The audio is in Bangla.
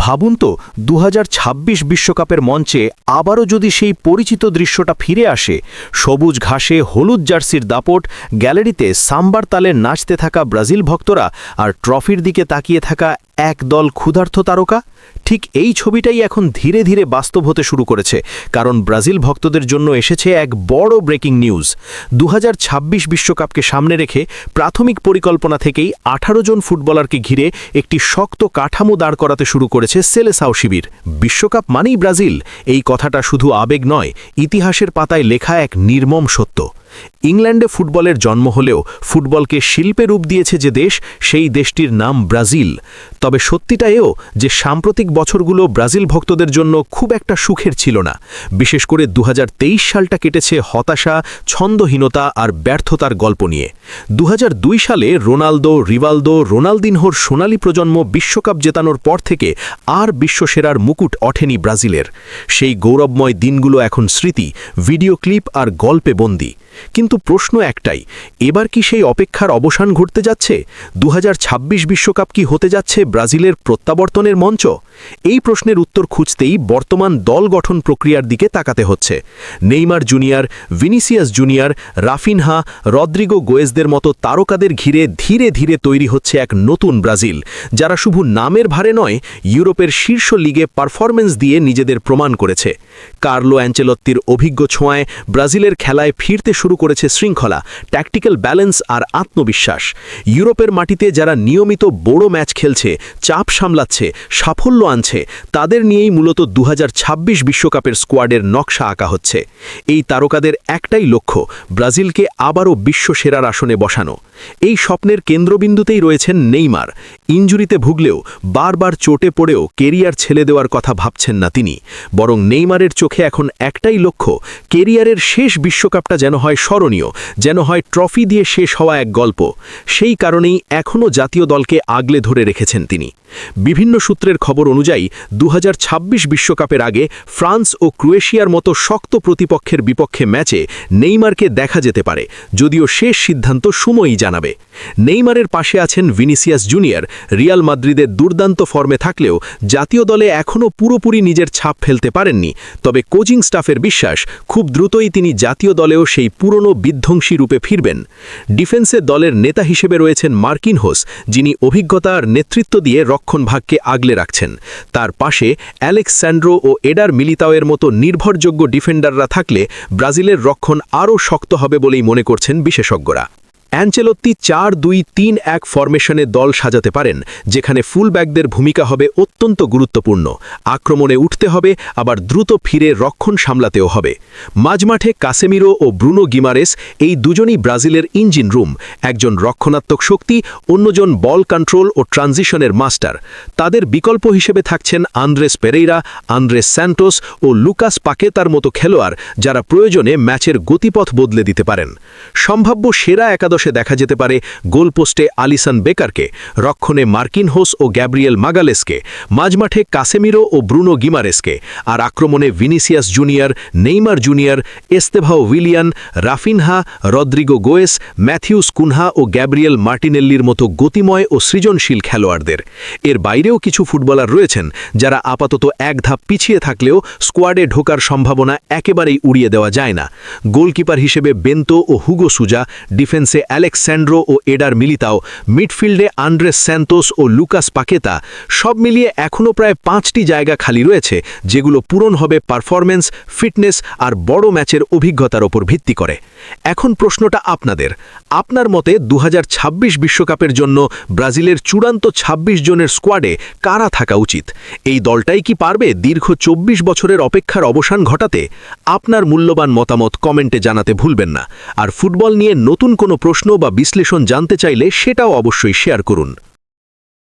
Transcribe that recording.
ভাবুন তো ২০২৬ বিশ্বকাপের মঞ্চে আবারও যদি সেই পরিচিত দৃশ্যটা ফিরে আসে, সবুজ ঘাসে হলুদ জার্সির দাপট, গ্যালারিতে সাম্বার তালে নাচতে থাকা ব্রাজিল ভক্তরা আর ট্রফির দিকে তাকিয়ে থাকা একদল ক্ষুধার্ত তারকা। ঠিক এই ছবিটাই এখন ধীরে ধীরে বাস্তব হতে শুরু করেছে, কারণ ব্রাজিল ভক্তদের জন্য এসেছে এক বড় ব্রেকিং নিউজ। ২০২৬ বিশ্বকাপকে সামনে রেখে প্রাথমিক পরিকল্পনা থেকেই ১৮ জন ফুটবলারকে ঘিরে একটি শক্ত কাঠামো দাঁড় করাতে শুরু করেছে সেলেসাও শিবির। বিশ্বকাপ মানেই ব্রাজিল, এই কথাটা শুধু আবেগ নয়, ইতিহাসের পাতায় লেখা এক নির্মম সত্য। ইংল্যান্ডে ফুটবলের জন্ম হলেও ফুটবলকে শিল্পে রূপ দিয়েছে যে দেশ, সেই দেশটির নাম ব্রাজিল। তবে সত্যিটা এও যে সাম্প্রতিক বছরগুলো ব্রাজিল ভক্তদের জন্য খুব একটা সুখের ছিল না। বিশেষ করে ২০২৩ সালটা কেটেছে হতাশা, ছন্দহীনতা আর ব্যর্থতার গল্প নিয়ে। ২০০২ সালে রোনালদো, রিভালদো, রোনালদিনহোর সোনালী প্রজন্ম বিশ্বকাপ জেতানোর পর থেকে আর বিশ্বসেরার মুকুট ওঠেনি ব্রাজিলের। সেই গৌরবময় দিনগুলো এখন স্মৃতি, ভিডিও ক্লিপ আর গল্পে বন্দী। কিন্তু প্রশ্ন একটাই, এবার কি সেই অপেক্ষার অবসান ঘটতে যাচ্ছে? ২০২৬ বিশ্বকাপ কি হতে যাচ্ছে ব্রাজিলের প্রত্যাবর্তনের মঞ্চ? এই প্রশ্নের উত্তর খুঁজতেই বর্তমান দল গঠন প্রক্রিয়ার দিকে তাকাতে হচ্ছে। Neymar junior, Vinicius junior, Raphinha, Rodrigo গোয়েজদের মতো তারকাদের ঘিরে ধীরে ধীরে তৈরি হচ্ছে এক নতুন ব্রাজিল, যারা শুধু নামের ভারে নয়, ইউরোপের শীর্ষ লিগে পারফরমেন্স দিয়ে নিজেদের প্রমাণ করেছে। কার্লো অ্যাঞ্চেলত্তির অভিজ্ঞ ছোঁয়ায় ব্রাজিলের খেলায় ফিরতে শুরু করেছে শৃঙ্খলা, ট্যাকটিক্যাল ব্যালেন্স আর আত্মবিশ্বাস। ইউরোপের মাটিতে যারা নিয়মিত বড় ম্যাচ খেলছে, চাপ সামলাচ্ছে, সাফল্য আনছে, তাদের নিয়েই মূলত ২০২৬ বিশ্বকাপের স্কোয়াডের নকশা আঁকা হচ্ছে। এই তারকাদের একটাই লক্ষ্য, ব্রাজিলকে আবারও বিশ্বসেরার আসনে বসানো। এই স্বপ্নের কেন্দ্রবিন্দুতেই রয়েছেন নেইমার। ইনজুরিতে ভুগলেও, বারবার চোটে পড়েও কেরিয়ার ছেড়ে দেওয়ার কথা ভাবছেন না তিনি, বরং নেইমারের চোখে এখন একটাই লক্ষ্য, কেরিয়ারের শেষ বিশ্বকাপটা যেন হয় স্মরণীয়, যেন হয় ট্রফি দিয়ে শেষ হওয়া এক গল্প। সেই কারণেই এখনও জাতীয় দলকে আগলে ধরে রেখেছেন তিনি। বিভিন্ন সূত্রের খবর অনুযায়ী ২০২৬ বিশ্বকাপের আগে ফ্রান্স ও ক্রোয়েশিয়ার মতো শক্ত প্রতিপক্ষের বিপক্ষে ম্যাচে নেইমারকে দেখা যেতে পারে, যদিও শেষ সিদ্ধান্ত সময়ই জানাবে। নেইমারের পাশে আছেন ভিনিসিয়াস জুনিয়র। রিয়াল মাদ্রিদের দুর্দান্ত ফর্মে থাকলেও জাতীয় দলে এখনও পুরোপুরি নিজের ছাপ ফেলতে পারেননি, তবে কোচিং স্টাফের বিশ্বাস খুব দ্রুতই তিনি জাতীয় দলেও সেই পুরনো বিধ্বংসী রূপে ফিরবেন। ডিফেন্সে দলের নেতা হিসেবে রয়েছেন মার্কিনহোস, যিনি অভিজ্ঞতা আর নেতৃত্ব দিয়ে রক্ষণভাগকে আগলে রাখছেন। তার পাশে অ্যালেক্স স্যান্ড্রো ও এডার মিলিতাওয়ের মতো নির্ভরযোগ্য ডিফেন্ডাররা থাকলে ব্রাজিলের রক্ষণ আরও শক্ত হবে বলেই মনে করছেন বিশেষজ্ঞরা। অ্যাঞ্চেলত্তি ৪-২-৩-১ ফরমেশনে দল সাজাতে পারেন, যেখানে ফুলব্যাকদের ভূমিকা হবে অত্যন্ত গুরুত্বপূর্ণ। আক্রমণে উঠতে হবে, আবার দ্রুত ফিরে রক্ষণ সামলাতেও হবে। মাঝমাঠে কাসেমিরো ও ব্রুনো গিমারেস, এই দুজনই ব্রাজিলের ইঞ্জিন রুম, একজন রক্ষণাত্মক শক্তি, অন্যজন বল কন্ট্রোল ও ট্রানজিশনের মাস্টার। তাদের বিকল্প হিসেবে থাকছেন আন্দ্রেস পেরেইরা, আন্দ্রেস স্যান্টোস ও লুকাস পাকেতার মতো খেলোয়াড়, যারা প্রয়োজনে ম্যাচের গতিপথ বদলে দিতে পারেন। সম্ভাব্য সেরা একাদশে দেখা যেতে পারে গোলপোস্টে আলিসন বেকারকে, রক্ষণে মার্কিনহোস ও গ্যাব্রিয়েল মাগালেসকে, মাঝমাঠে কাসেমিরো ও ব্রুনো গিমারেসকে, আর আক্রমণে Vinicius junior, Neymar junior, Estevao Willian, Raphinha, Rodrigo Goes, Matheus Cunha ও গ্যাব্রিয়েল মার্টিনেল্লির মতো গতিময় ও সৃজনশীল খেলোয়াড়দের। এর বাইরেও কিছু ফুটবলার রয়েছেন যারা আপাতত এক ধাপ পিছিয়ে থাকলেও স্কোয়াডে ঢোকার সম্ভাবনা একেবারেই উড়িয়ে দেওয়া যায় না। গোলকিপার হিসেবে বেন্তো ও হুগো সুজা, ডিফেন্সে অ্যালেক্স স্যান্ড্রো ও এডার মিলিতাও, মিডফিল্ডে আন্দ্রেস স্যান্টোস ও লুকাস পাকেতা। সব মিলিয়ে এখনও প্রায় ৫টি জায়গা খালি রয়েছে, যেগুলো পূরণ হবে পারফরমেন্স, ফিটনেস আর বড় ম্যাচের অভিজ্ঞতার ওপর ভিত্তি করে। এখন প্রশ্নটা আপনাদের। আপনার মতে ২০২৬ বিশ্বকাপের জন্য ব্রাজিলের চূড়ান্ত ২৬ জনের স্কোয়াডে কারা থাকা উচিত? এই দলটাই কি পারবে দীর্ঘ ২৪ বছরের অপেক্ষার অবসান ঘটাতে? আপনার মূল্যবান মতামত কমেন্টে জানাতে ভুলবেন না। আর ফুটবল নিয়ে নতুন কোনো প্রশ্ন বা বিশ্লেষণ জানতে চাইলে সেটাও অবশ্যই শেয়ার করুন।